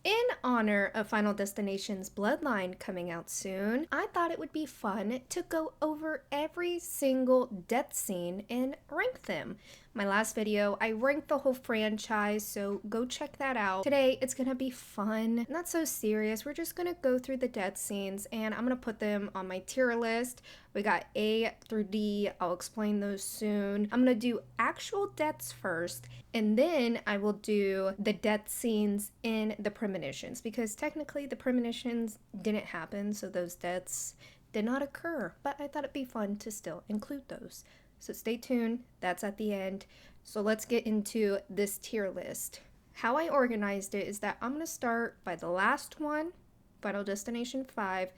In honor of Final Destination's Bloodline coming out soon, I thought it would be fun to go over every single death scene and rank them. My last video, I ranked the whole franchise, so go check that out. Today, it's gonna be fun, not so serious. We're just gonna go through the death scenes and I'm gonna put them on my tier list. We got A through D. I'll explain those soon. I'm gonna do actual deaths first, and then I will do the death scenes in the premonitions, because technically the premonitions didn't happen, so those deaths did not occur, but I thought it'd be fun to still include those. So stay tuned, that's at the end. So let's get into this tier list. How I organized it is that I'm gonna start by the last one, Final Destination 5,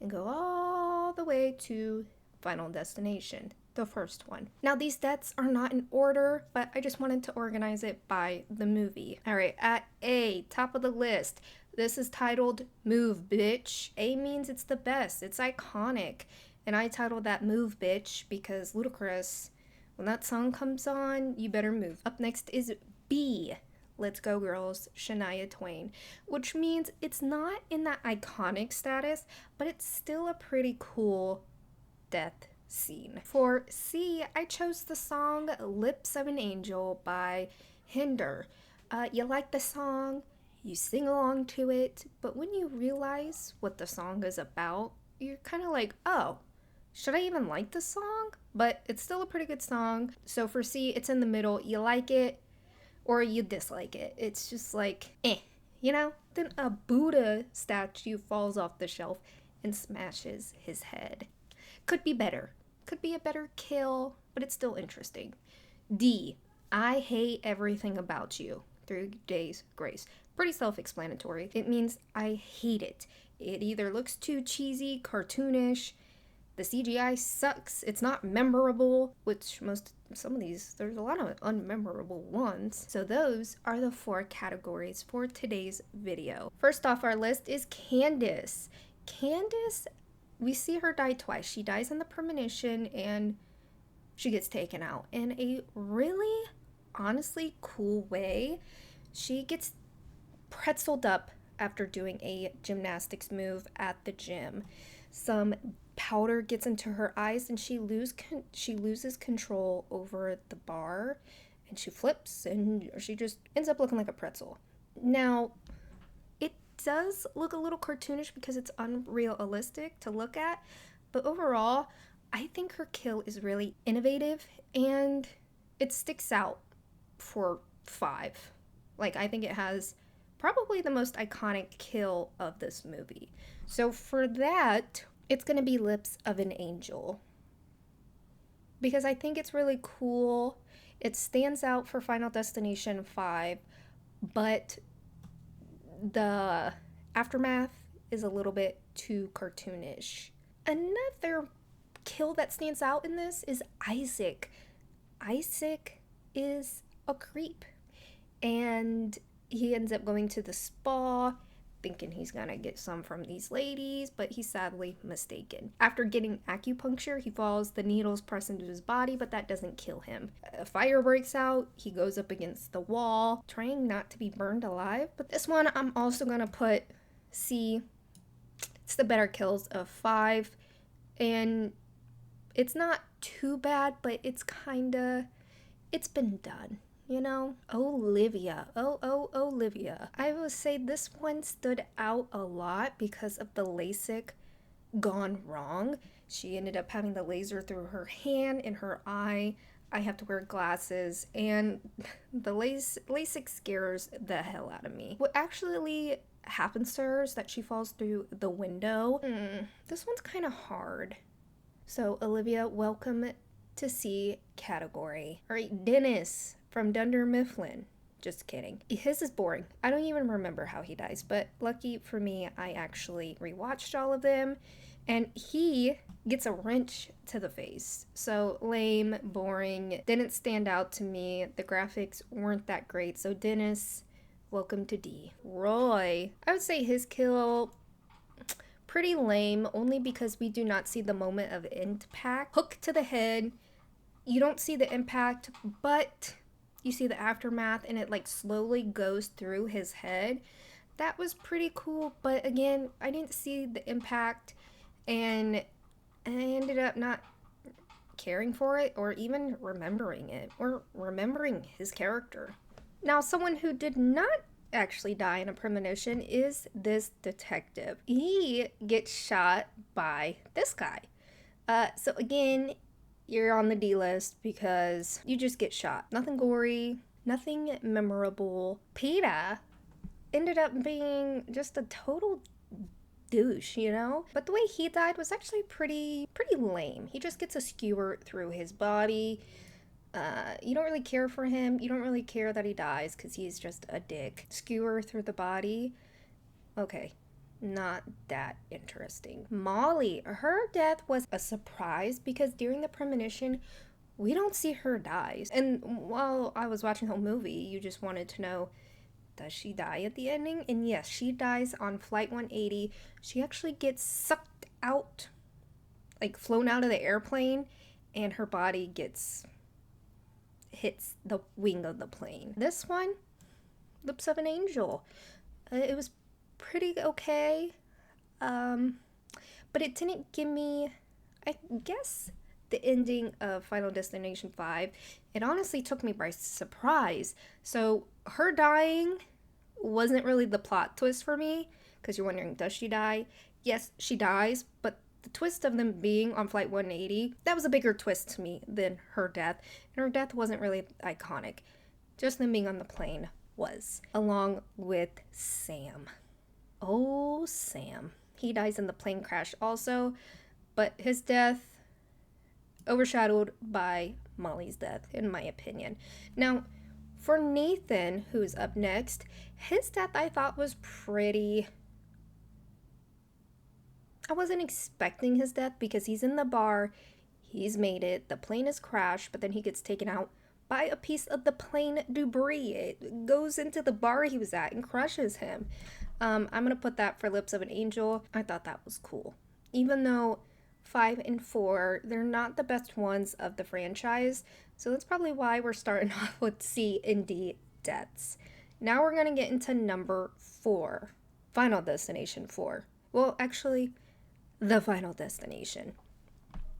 and go all the way to Final Destination, the first one. Now these deaths are not in order, but I just wanted to organize it by the movie. All right, at A, top of the list, this is titled Move Bitch. A means it's the best, it's iconic, and I titled that Move Bitch because Ludacris, when that song comes on, you better move. Up next is B, Let's Go Girls, Shania Twain, which means it's not in that iconic status, but it's still a pretty cool death scene. For C, I chose the song Lips of an Angel by Hinder. You like the song, you sing along to it, but when you realize what the song is about, you're kind of like, oh, should I even like this song? But it's still a pretty good song. So for C, it's in the middle. You like it or you dislike it. It's just like, you know? Then a Buddha statue falls off the shelf and smashes his head. Could be better. Could be a better kill, but it's still interesting. D, I hate everything about you. 3 Days Grace. Pretty self-explanatory. It means I hate it. It either looks too cheesy, cartoonish, the CGI sucks, it's not memorable, which some of these, there's a lot of unmemorable ones. So those are the 4 categories for today's video. First off our list is Candace. Candace, we see her die twice. She dies in the premonition and she gets taken out in a really, honestly cool way. She gets pretzeled up after doing a gymnastics move at the gym. Some powder gets into her eyes and she loses control over the bar and she flips and she just ends up looking like a pretzel. Now, it does look a little cartoonish because it's unrealistic to look at, but overall, I think her kill is really innovative and it sticks out for 5. Like, I think it has probably the most iconic kill of this movie. So for that, it's gonna be Lips of an Angel, because I think it's really cool. It stands out for Final Destination 5, but the aftermath is a little bit too cartoonish. Another kill that stands out in this is Isaac. Isaac is a creep, and he ends up going to the spa thinking he's gonna get some from these ladies, but he's sadly mistaken. After getting acupuncture, he falls, the needles press into his body, but that doesn't kill him. A fire breaks out, he goes up against the wall, trying not to be burned alive. But this one, I'm also gonna put C. It's the better kills of 5, and it's not too bad, but it's been done. You know, Olivia. Olivia. I will say this one stood out a lot because of the LASIK gone wrong. She ended up having the laser through her hand and her eye. I have to wear glasses, and the LASIK scares the hell out of me. What actually happens to her is that she falls through the window. This one's kind of hard. So, Olivia, welcome to C category. All right, Dennis from Dunder Mifflin. Just kidding. His is boring. I don't even remember how he dies, but lucky for me, I actually rewatched all of them, and he gets a wrench to the face. So lame, boring, didn't stand out to me. The graphics weren't that great. So Dennis, welcome to D. Roy, I would say his kill, pretty lame, only because we do not see the moment of impact. Hook to the head, you don't see the impact, but you see the aftermath and it like slowly goes through his head. that was pretty cool, but again, I didn't see the impact, and I ended up not caring for it or even remembering it or remembering his character. Now, someone who did not actually die in a premonition is this detective. He gets shot by this guy. So again, you're on the D list because you just get shot. Nothing gory, nothing memorable. PETA ended up being just a total douche, you know? But the way he died was actually pretty lame. He just gets a skewer through his body. You don't really care for him. You don't really care that he dies because he's just a dick. Skewer through the body. Okay, not that interesting. Molly, her death was a surprise because during the premonition, we don't see her die. And while I was watching the whole movie, you just wanted to know, does she die at the ending? And yes, she dies on Flight 180. She actually gets sucked out, like flown out of the airplane, and her body hits the wing of the plane. This one, Lips of an Angel. It was pretty okay, but it didn't give me, I guess, the ending of Final Destination 5. It honestly took me by surprise. So her dying wasn't really the plot twist for me, because you're wondering, does she die? Yes, she dies, but the twist of them being on Flight 180, that was a bigger twist to me than her death. And her death wasn't really iconic. Just them being on the plane was. Along with Sam. Oh, Sam. He dies in the plane crash also, but his death overshadowed by Molly's death, in my opinion. Now, for Nathan, who's up next, his death I thought was pretty... I wasn't expecting his death because he's in the bar, he's made it, the plane has crashed, but then he gets taken out by a piece of the plane debris. It goes into the bar he was at and crushes him. I'm going to put that for Lips of an Angel. I thought that was cool. Even though 5 and 4, they're not the best ones of the franchise, so that's probably why we're starting off with C and D deaths. Now we're going to get into number 4, Final Destination 4. Well, actually, The Final Destination,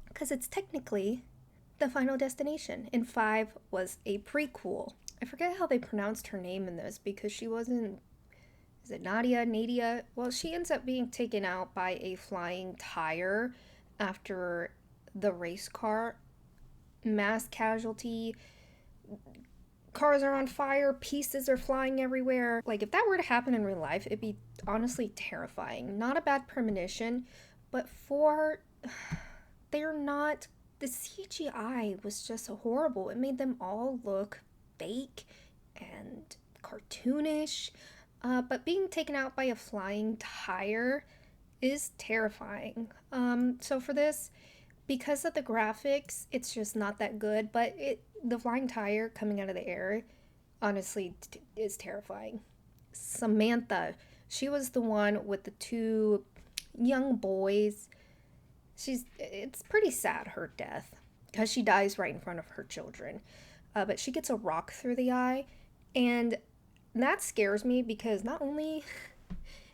because it's technically the Final Destination, and 5 was a prequel. I forget how they pronounced her name in this because she wasn't, is it Nadia? Well, she ends up being taken out by a flying tire after the race car. Mass casualty, cars are on fire, pieces are flying everywhere. Like, if that were to happen in real life, it'd be honestly terrifying. Not a bad premonition, but they're not, the CGI was just horrible. It made them all look fake and cartoonish. But being taken out by a flying tire is terrifying. So for this, because of the graphics, it's just not that good, but the flying tire coming out of the air, honestly, is terrifying. Samantha, she was the one with the 2 young boys. It's pretty sad, her death, because she dies right in front of her children. But she gets a rock through the eye, and that scares me because not only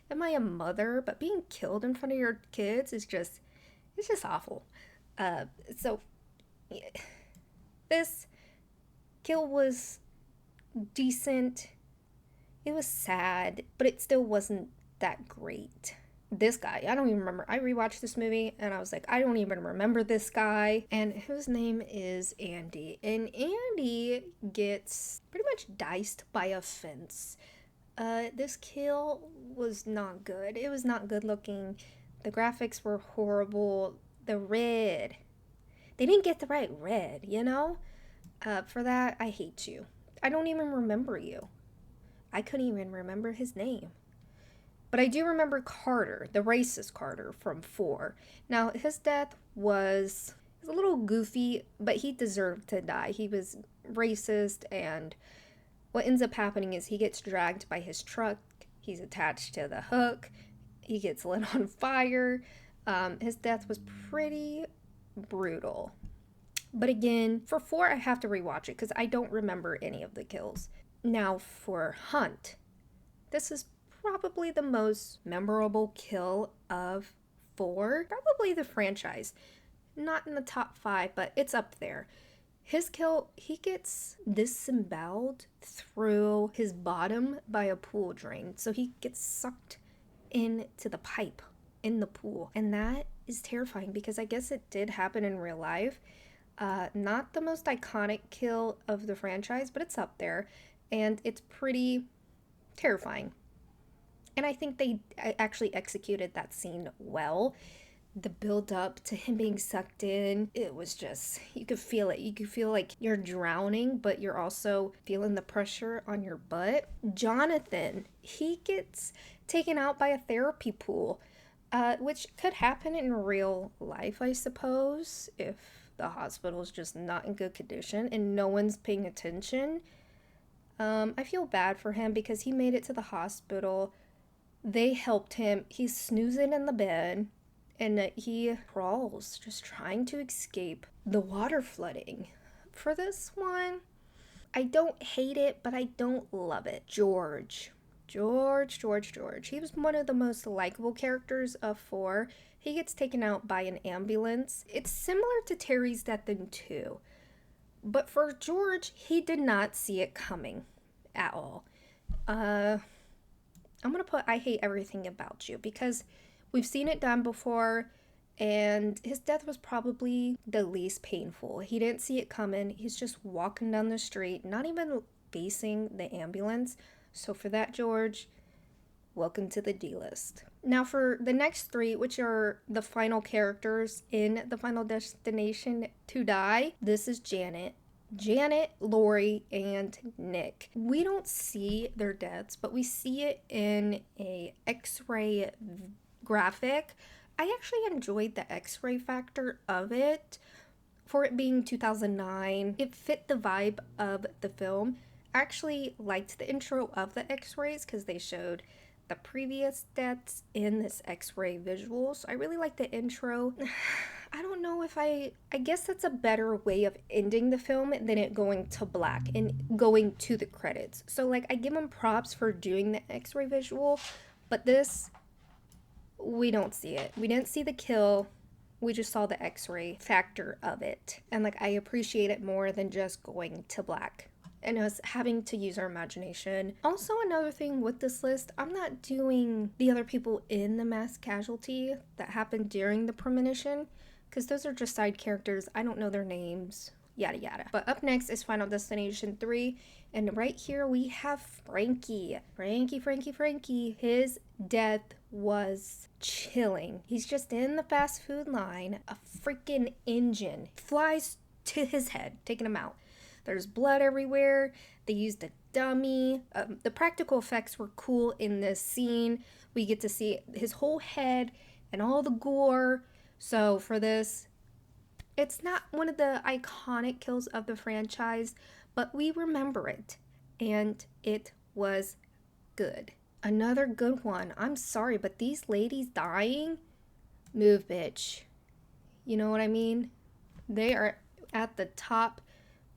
am I a mother, but being killed in front of your kids is just, it's just awful. So this kill was decent. It was sad, but it still wasn't that great. This guy, I don't even remember. I rewatched this movie and I was like, I don't even remember this guy. And his name is Andy. And Andy gets pretty much diced by a fence. This kill was not good. It was not good looking. The graphics were horrible. The red. They didn't get the right red, you know? For that, I hate you. I don't even remember you. I couldn't even remember his name. But I do remember Carter, the racist Carter from 4. Now, his death was a little goofy, but he deserved to die. He was racist, and what ends up happening is he gets dragged by his truck. He's attached to the hook. He gets lit on fire. His death was pretty brutal. But again, for 4, I have to rewatch it because I don't remember any of the kills. Now, for Hunt, this is probably the most memorable kill of 4, probably the franchise. Not in the top 5, but it's up there. His kill, he gets disemboweled through his bottom by a pool drain. So he gets sucked into the pipe in the pool. And that is terrifying because I guess it did happen in real life. Not the most iconic kill of the franchise, but it's up there. And it's pretty terrifying. And I think they actually executed that scene well. The build up to him being sucked in, it was just, you could feel it. You could feel like you're drowning, but you're also feeling the pressure on your butt. Jonathan, he gets taken out by a therapy pool, which could happen in real life, I suppose, if the hospital is just not in good condition and no one's paying attention. I feel bad for him because he made it to the hospital. They helped him. He's snoozing in the bed. And he crawls, just trying to escape the water flooding. For this one, I don't hate it, but I don't love it. George. He was one of the most likable characters of 4. He gets taken out by an ambulance. It's similar to Terry's death in 2. But for George, he did not see it coming at all. I'm going to put I hate everything about you because we've seen it done before, and his death was probably the least painful. He didn't see it coming. He's just walking down the street, not even facing the ambulance. So for that, George, welcome to the D-list. Now for the next 3, which are the final characters in the Final Destination to die, this is Janet, Lori, and Nick. We don't see their deaths, but we see it in a X-ray graphic. I actually enjoyed the X-ray factor of it. For it being 2009, it fit the vibe of the film. I actually liked the intro of the X-rays because they showed the previous deaths in this X-ray visual. So I really like the intro. I don't know if I guess that's a better way of ending the film than it going to black and going to the credits. So like I give them props for doing the X-ray visual, but this, we don't see it. We didn't see the kill. We just saw the X-ray factor of it. And like I appreciate it more than just going to black and us having to use our imagination. Also, another thing with this list, I'm not doing the other people in the mass casualty that happened during the premonition, because those are just side characters. I don't know their names, yada yada. But up next is Final Destination 3, and right here we have Frankie. Frankie. His death was chilling. He's just in the fast food line. A freaking engine flies to his head, taking him out. There's blood everywhere. They used a dummy. The practical effects were cool in this scene. We get to see his whole head and all the gore. So for this, it's not one of the iconic kills of the franchise, but we remember it. And it was good. Another good one. I'm sorry, but these ladies dying, move, bitch. You know what I mean? They are at the top.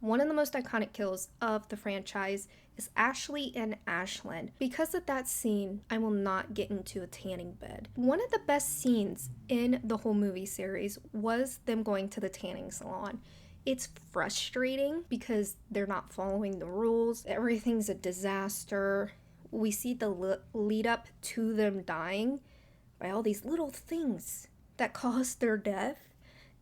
One of the most iconic kills of the franchise is Ashley and Ashlyn. Because of that scene, I will not get into a tanning bed. One of the best scenes in the whole movie series was them going to the tanning salon. It's frustrating because they're not following the rules. Everything's a disaster. We see the lead up to them dying by all these little things that caused their death.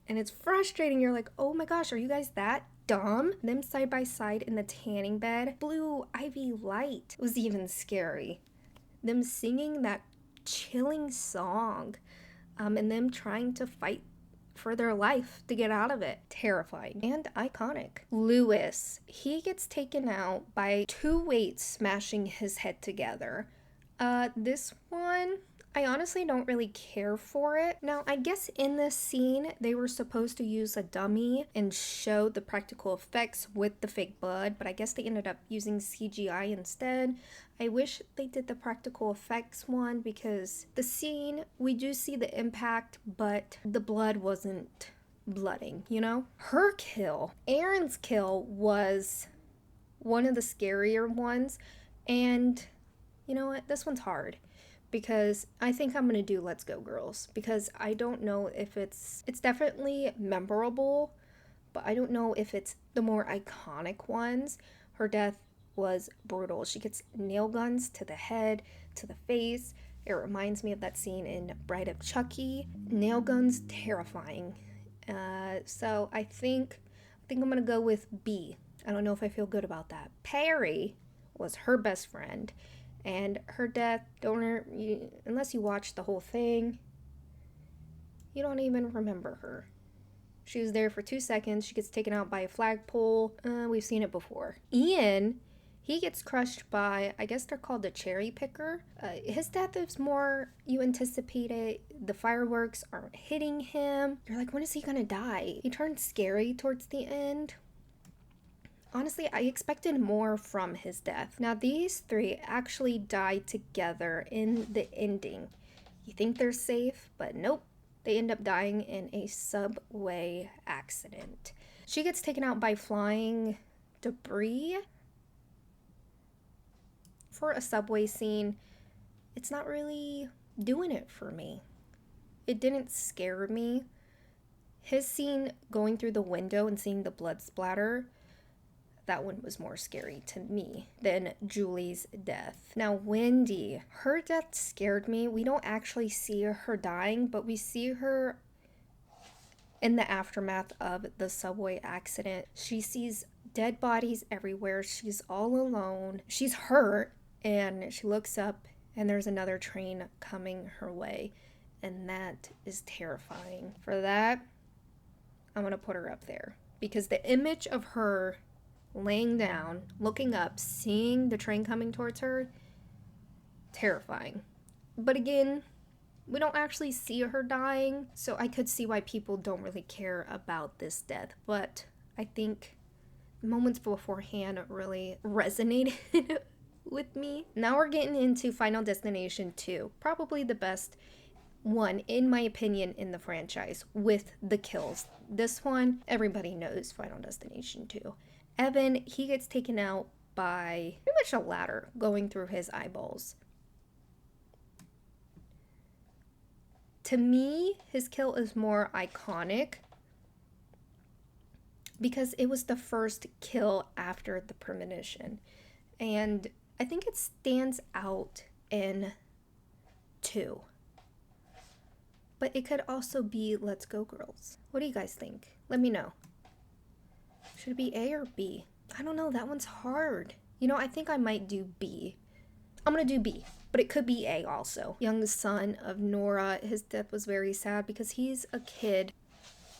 And it's frustrating. You're like, oh my gosh, are you guys that dumb? Them side by side in the tanning bed. Blue Ivy light was even scary. Them singing that chilling song. And them trying to fight for their life to get out of it. Terrifying and iconic. Lewis, he gets taken out by 2 weights smashing his head together. This one, I honestly don't really care for it. Now, I guess in this scene, they were supposed to use a dummy and show the practical effects with the fake blood, but I guess they ended up using CGI instead. I wish they did the practical effects one because the scene, we do see the impact, but the blood wasn't blooding, you know? Her kill, Aaron's kill, was one of the scarier ones, and You know what? This one's hard because I think I'm gonna do Let's Go Girls because I don't know if it's definitely memorable, but I don't know if it's the more iconic ones. Her death was brutal. She gets nail guns to the head, to the face. It reminds me of that scene in Bride of Chucky. Nail guns, terrifying. So I think I'm gonna go with B. I don't know if I feel good about that. Perry was her best friend, and her death, unless you watch the whole thing, you don't even remember her. She was there for 2 seconds. She gets taken out by a flagpole. We've seen it before. Ian, he gets crushed by, I guess they're called the cherry picker. His death is more, you anticipate it. The fireworks aren't hitting him. You're like, when is he gonna die? He turns scary towards the end. Honestly, I expected more from his death. Now, these three actually die together in the ending. You think they're safe, but nope. They end up dying in a subway accident. She gets taken out by flying debris. For a subway scene, it's not really doing it for me. It didn't scare me. His scene going through the window and seeing the blood splatter, that one was more scary to me than Julie's death. Now, Wendy, her death scared me. We don't actually see her dying, but we see her in the aftermath of the subway accident. She sees dead bodies everywhere. She's all alone. She's hurt, and she looks up, and there's another train coming her way, and that is terrifying. For that, I'm going to put her up there, because the image of her laying down, looking up, seeing the train coming towards her, terrifying. But again, we don't actually see her dying, so I could see why people don't really care about this death. But I think moments beforehand really resonated with me. Now we're getting into Final Destination 2, probably the best one, in my opinion, in the franchise, with the kills. This one, everybody knows Final Destination 2. Evan, he gets taken out by pretty much a ladder going through his eyeballs. To me, his kill is more iconic because it was the first kill after the premonition. And I think it stands out in 2. But it could also be Let's Go Girls. What do you guys think? Let me know. Should it be A or B? I don't know, that one's hard. You know, I think I might do B. I'm gonna do B, but it could be A also. Young son of Nora, his death was very sad because he's a kid.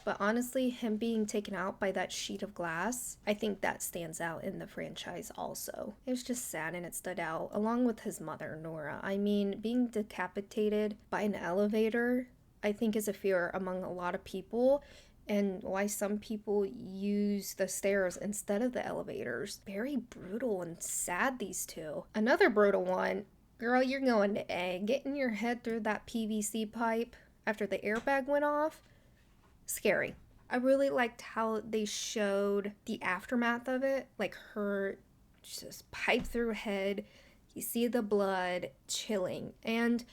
But honestly, him being taken out by that sheet of glass, I think that stands out in the franchise also. It was just sad and it stood out, along with his mother, Nora. I mean, being decapitated by an elevator, I think is a fear among a lot of people, and why some people use the stairs instead of the elevators. Very brutal and sad, these two. Another brutal one, girl, you're going to A. Getting your head through that PVC pipe after the airbag went off, scary. I really liked how they showed the aftermath of it, like her just pipe through head, you see the blood, chilling. And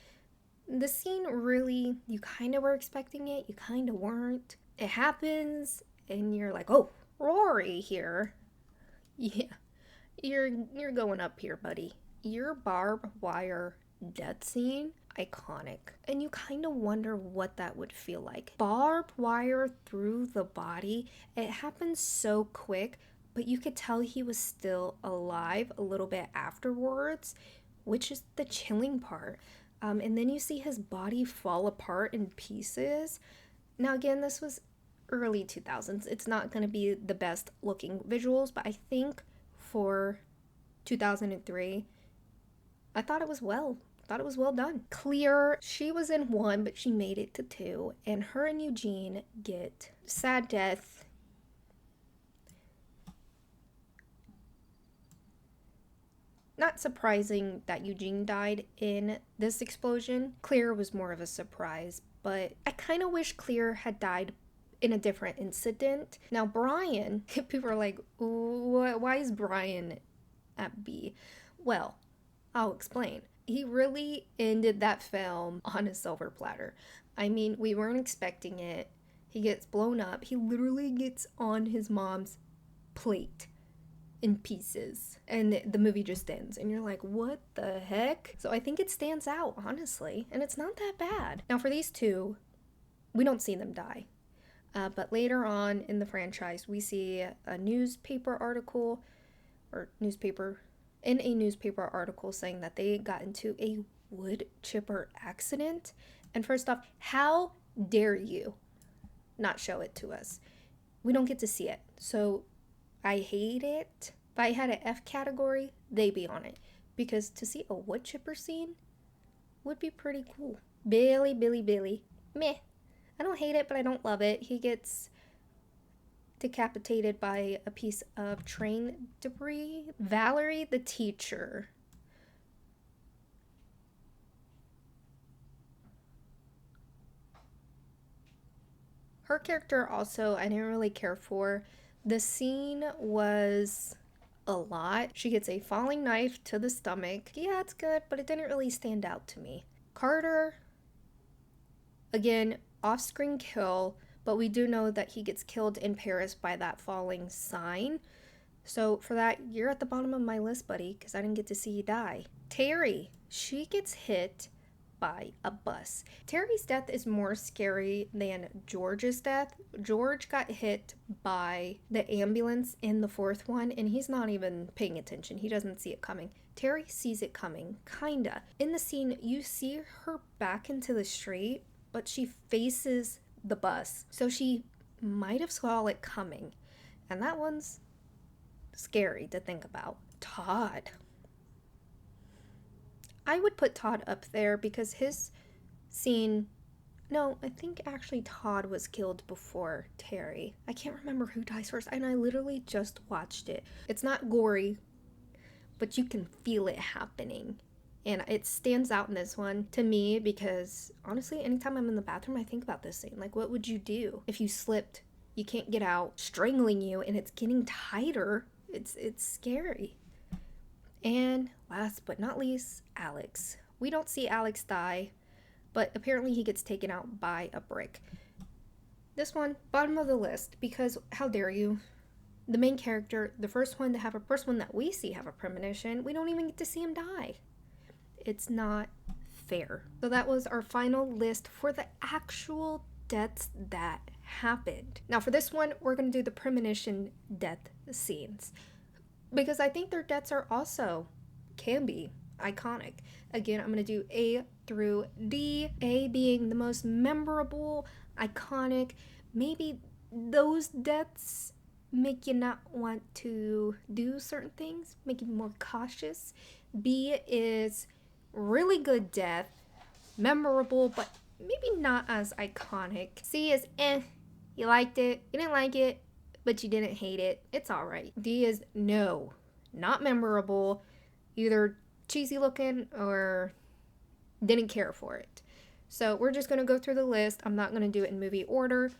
the scene really, you kind of were expecting it, you kind of weren't. It happens, and you're like, oh, Rory here. Yeah, you're going up here, buddy. Your barbed wire death scene, iconic. And you kind of wonder what that would feel like. Barbed wire through the body, it happens so quick, but you could tell he was still alive a little bit afterwards, which is the chilling part. And then you see his body fall apart in pieces. Now again, this was early 2000s. It's not going to be the best looking visuals, but I think for 2003, I thought it was well done. Clear, she was in 1, but she made it to 2, and her and Eugene get sad death. Not surprising that Eugene died in this explosion. Clear was more of a surprise, but I kind of wish Clear had died in a different incident. Now, Brian, people are like, why is Brian at B? Well, I'll explain. He really ended that film on a silver platter. I mean, we weren't expecting it. He gets blown up. He literally gets on his mom's plate in pieces. And the movie just ends. And you're like, what the heck? So I think it stands out, honestly. And it's not that bad. Now, for these two, we don't see them die. But later on in the franchise, we see a newspaper article, or in a newspaper article saying that they got into a wood chipper accident. And first off, how dare you not show it to us? We don't get to see it. So I hate it. If I had an F category, they'd be on it. Because to see a wood chipper scene would be pretty cool. Billy, meh. I don't hate it, but I don't love it. He gets decapitated by a piece of train debris. Valerie, the teacher. Her character also, I didn't really care for. The scene was a lot. She gets a falling knife to the stomach. Yeah, it's good, but it didn't really stand out to me. Carter, again, off-screen kill, but we do know that he gets killed in Paris by that falling sign. So for that, you're at the bottom of my list, buddy, because I didn't get to see you die. Terry, she gets hit by a bus. Terry's death is more scary than George's death. George got hit by the ambulance in the fourth one, and he's not even paying attention. He doesn't see it coming. Terry sees it coming, kinda. In the scene, you see her back into the street, but she faces the bus. So she might have saw it coming. And that one's scary to think about. Todd. I would put Todd up there because his scene... No, I think actually Todd was killed before Terry. I can't remember who dies first, and I literally just watched it. It's not gory, but you can feel it happening. And it stands out in this one to me because, honestly, anytime I'm in the bathroom, I think about this scene. Like, what would you do if you slipped, you can't get out, strangling you, and it's getting tighter? It's scary. And last but not least, Alex. We don't see Alex die, but apparently he gets taken out by a brick. This one, bottom of the list, because how dare you? The main character, the first one that we see have a premonition, we don't even get to see him die. It's not fair. So that was our final list for the actual deaths that happened. Now for this one, we're going to do the premonition death scenes, because I think their deaths are also, can be, iconic. Again, I'm going to do A through D, A being the most memorable, iconic. Maybe those deaths make you not want to do certain things, make you more cautious. B is really good death, memorable, but maybe not as iconic. C is you liked it, you didn't like it, but you didn't hate it. It's all right. D is no, not memorable, either cheesy looking or didn't care for it. So we're just going to go through the list. I'm not going to do it in movie order.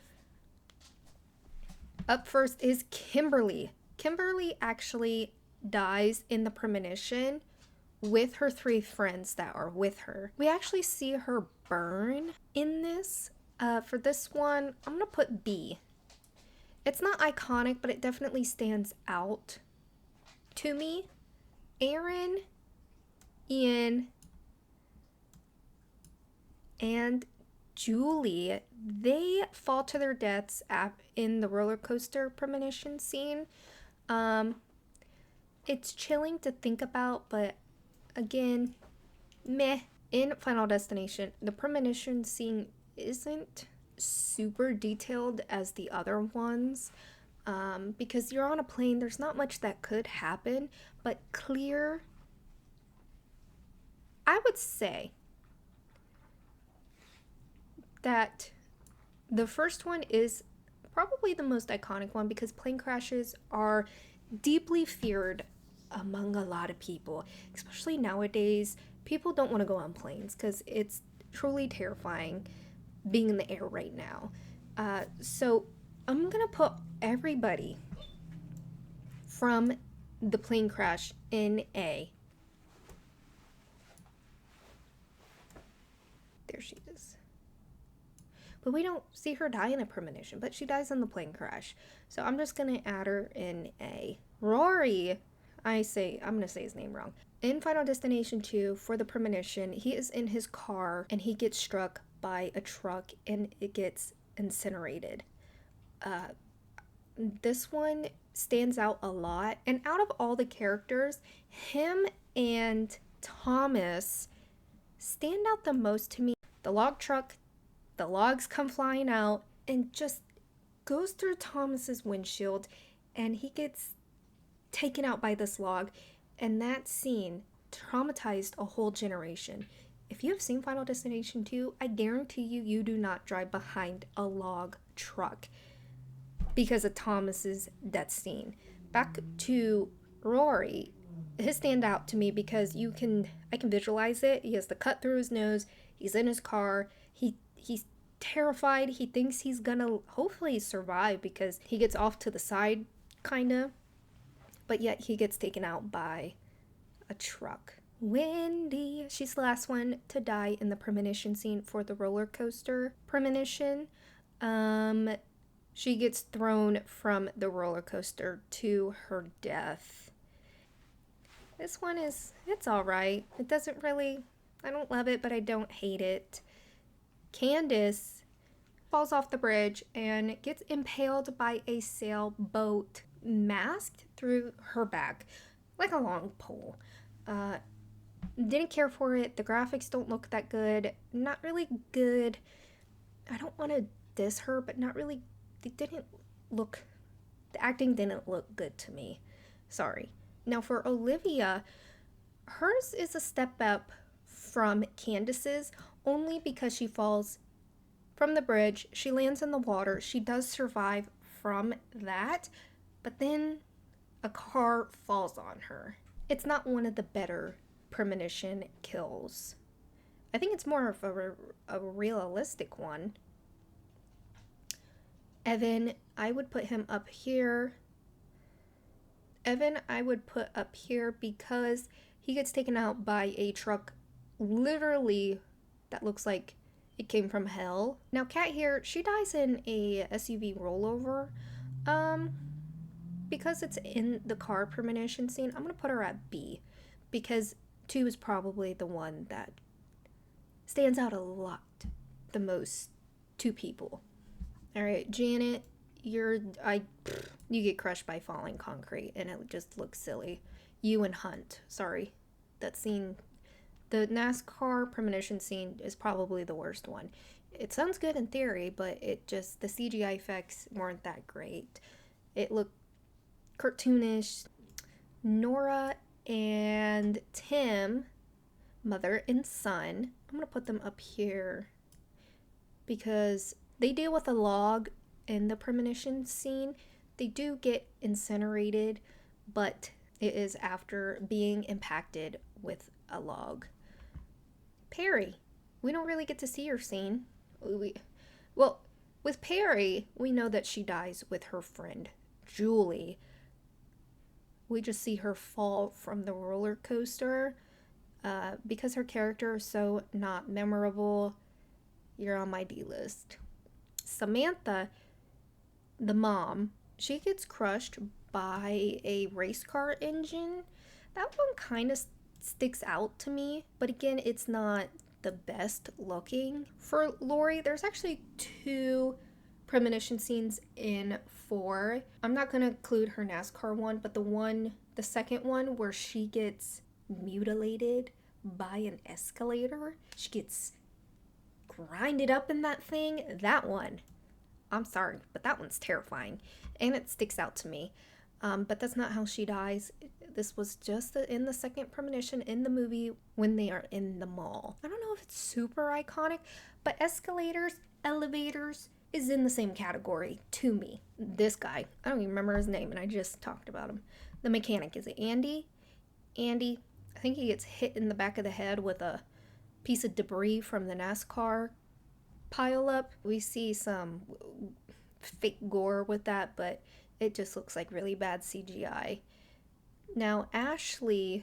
Up first is Kimberly. Kimberly actually dies in the premonition with her 3 friends that are with her. We actually see her burn in this. For this one, I'm going to put B. It's not iconic, but it definitely stands out to me. Aaron, Ian, and Julie, they fall to their deaths in the roller coaster premonition scene. It's chilling to think about, but again, meh. In Final Destination, the premonition scene isn't super detailed as the other ones, because you're on a plane, there's not much that could happen, but clear. I would say that the first one is probably the most iconic one because plane crashes are deeply feared among a lot of people, especially nowadays. People don't want to go on planes because it's truly terrifying being in the air right now. So I'm gonna put everybody from the plane crash in A. There she is. But we don't see her die in a premonition, but she dies in the plane crash. So I'm just going to add her in A. Rory, I'm going to say his name wrong. In Final Destination 2, for the premonition, he is in his car and he gets struck by a truck and it gets incinerated. This one stands out a lot. And out of all the characters, him and Thomas stand out the most to me. The log truck, the logs come flying out and just goes through Thomas's windshield and he gets taken out by this log. And that scene traumatized a whole generation. If you have seen Final Destination 2, I guarantee you do not drive behind a log truck because of Thomas's death scene. Back to Rory, his stand out to me because I can visualize it. He has the cut through his nose. He's in his car. He's terrified. He thinks he's gonna hopefully survive because he gets off to the side, kinda. But yet he gets taken out by a truck. Wendy, she's the last one to die in the premonition scene for the roller coaster premonition. She gets thrown from the roller coaster to her death. This one it's all right. It doesn't really, I don't love it, but I don't hate it. Candace falls off the bridge and gets impaled by a sailboat masked through her back like a long pole. Didn't care for it. The graphics don't look that good. Not really good. I don't want to diss her, but not really. The acting didn't look good to me. Sorry. Now for Olivia, hers is a step up from Candace's only because she falls from the bridge. She lands in the water. She does survive from that, but then a car falls on her. It's not one of the better premonition kills. I think it's more of a realistic one. Evan, I would put him up here. Evan, I would put up here because he gets taken out by a truck literally that looks like it came from hell. Now Kat here, she dies in a SUV rollover. Because it's in the car premonition scene, I'm going to put her at B because 2 is probably the one that stands out a lot the most to people. All right, Janet, you get crushed by falling concrete and it just looks silly. You and Hunt, sorry. That scene, the NASCAR premonition scene is probably the worst one. It sounds good in theory, but the CGI effects weren't that great. It looked cartoonish. Nora and Tim, mother and son, I'm going to put them up here because they deal with a log in the premonition scene. They do get incinerated, but it is after being impacted with a log. Perry, we don't really get to see her scene. Well, with Perry, we know that she dies with her friend, Julie. We just see her fall from the roller coaster. Because her character is so not memorable, you're on my D list. Samantha, the mom, she gets crushed by a race car engine. That one kind of sticks out to me, but again, it's not the best looking. For Lori, there's actually 2 premonition scenes in 4. I'm not going to include her NASCAR one, but the second one where she gets mutilated by an escalator. She gets grinded up in that thing. That one, I'm sorry, but that one's terrifying and it sticks out to me. But that's not how she dies. This was just in the second premonition in the movie when they are in the mall. I don't know if it's super iconic, but escalators, elevators is in the same category to me. This guy, I don't even remember his name and I just talked about him. The mechanic, is it Andy? Andy, I think he gets hit in the back of the head with a piece of debris from the NASCAR pile up. We see some fake gore with that, but it just looks like really bad CGI. Now Ashlyn,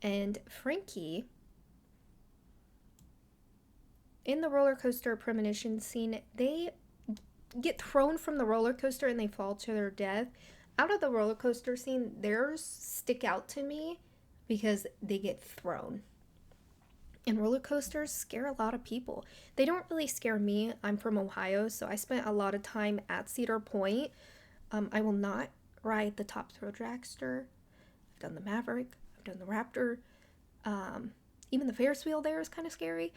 and Frankie, in the roller coaster premonition scene, they get thrown from the roller coaster and they fall to their death. Out of the roller coaster scene, theirs stick out to me because they get thrown. And roller coasters scare a lot of people. They don't really scare me. I'm from Ohio, so I spent a lot of time at Cedar Point. I will not ride the Top Thrill Dragster. I've done the Maverick. I've done the Raptor. Even the Ferris wheel there is kind of scary.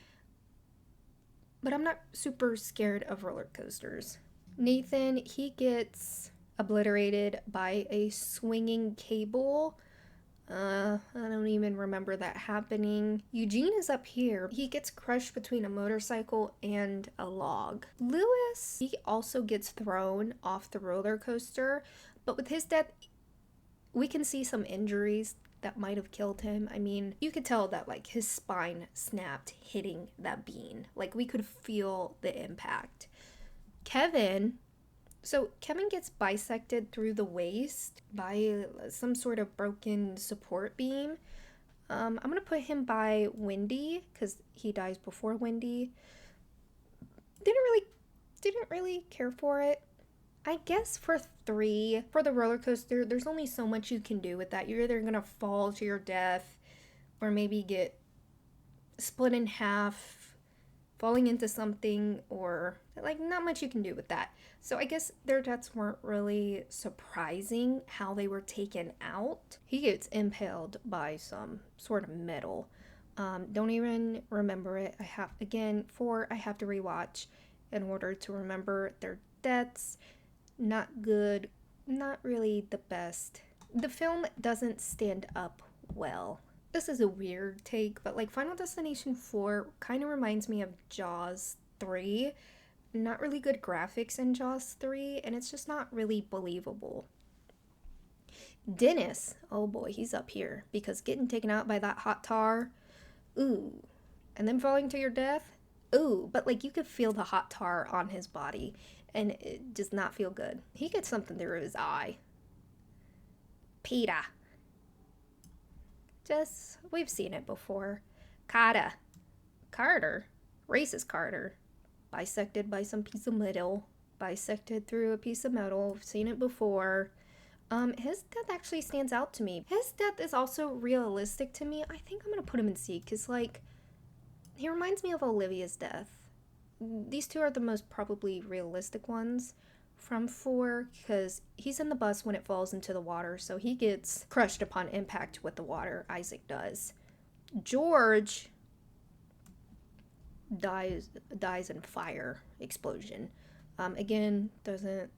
But I'm not super scared of roller coasters. Nathan, he gets obliterated by a swinging cable. I don't even remember that happening. Eugene is up here. He gets crushed between a motorcycle and a log. Lewis, he also gets thrown off the roller coaster, but with his death, we can see some injuries that might have killed him. I mean, you could tell that like his spine snapped hitting that beam. Like we could feel the impact. Kevin gets bisected through the waist by some sort of broken support beam. I'm gonna put him by Wendy because he dies before Wendy. Didn't really care for it. I guess for 3, for the roller coaster, there's only so much you can do with that. You're either gonna fall to your death or maybe get split in half, falling into something, or like not much you can do with that. So I guess their deaths weren't really surprising how they were taken out. He gets impaled by some sort of metal. Don't even remember it. I have to rewatch in order to remember their deaths. Not good, not really the best. The film doesn't stand up well. This is a weird take, but like Final Destination 4 kind of reminds me of Jaws 3. Not really good graphics in Jaws 3, and it's just not really believable. Dennis, oh boy, he's up here because getting taken out by that hot tar, ooh, and then falling to your death, ooh, but like you could feel the hot tar on his body, and it does not feel good. He gets something through his eye. Peter. We've seen it before. Carter. Racist Carter. Bisected by some piece of metal. Bisected through a piece of metal. We've seen it before. His death actually stands out to me. His death is also realistic to me. I think I'm gonna put him in C, because like, he reminds me of Olivia's death. These two are the most probably realistic ones from 4, because he's in the bus when it falls into the water, so he gets crushed upon impact with the water. Isaac does. George dies in fire explosion. Again, doesn't,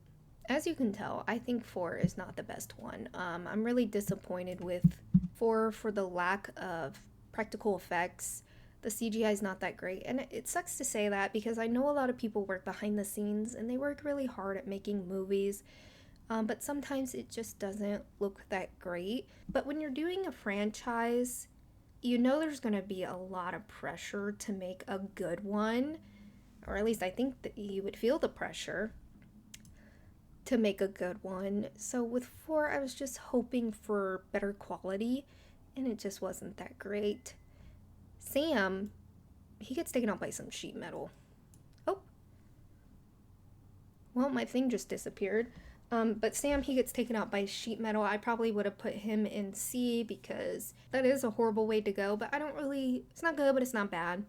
as you can tell, I think 4 is not the best one. I'm really disappointed with 4 for the lack of practical effects. The CGI is not that great, and it sucks to say that because I know a lot of people work behind the scenes and they work really hard at making movies, but sometimes it just doesn't look that great. But when you're doing a franchise, you know there's going to be a lot of pressure to make a good one, or at least I think that you would feel the pressure to make a good one. So with 4, I was just hoping for better quality, and it just wasn't that great. Sam, he gets taken out by some sheet metal. Oh. Well, my thing just disappeared. But Sam, he gets taken out by sheet metal. I probably would have put him in C because that is a horrible way to go. But it's not good, but it's not bad.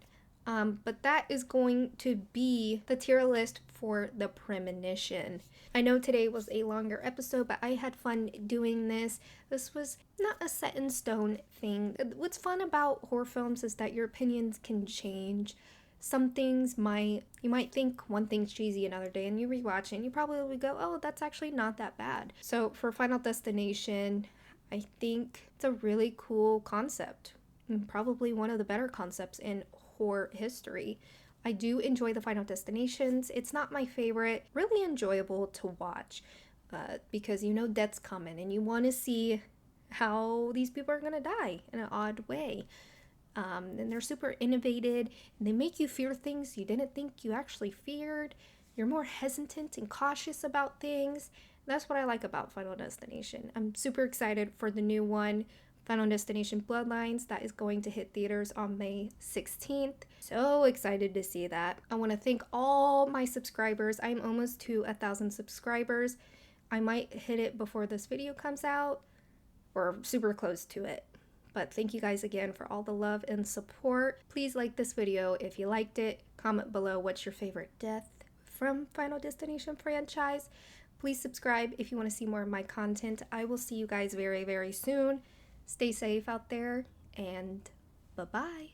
But that is going to be the tier list for the premonition. I know today was a longer episode, but I had fun doing this. This was not a set in stone thing. What's fun about horror films is that your opinions can change. Some things you might think one thing's cheesy another day, and you rewatch it and you probably would go, oh, that's actually not that bad. So for Final Destination, I think it's a really cool concept, and probably one of the better concepts in horror history. I do enjoy the Final Destinations. It's not my favorite. Really enjoyable to watch because you know death's coming and you want to see how these people are going to die in an odd way. And they're super innovative, and they make you fear things you didn't think you actually feared. You're more hesitant and cautious about things. That's what I like about Final Destination. I'm super excited for the new one. Final Destination Bloodlines, that is going to hit theaters on May 16th. So excited to see that. I want to thank all my subscribers. I'm almost to 1,000 subscribers. I might hit it before this video comes out, or super close to it. But thank you guys again for all the love and support. Please like this video if you liked it. Comment below what's your favorite death from Final Destination franchise. Please subscribe if you want to see more of my content. I will see you guys very, very soon. Stay safe out there, and bye-bye.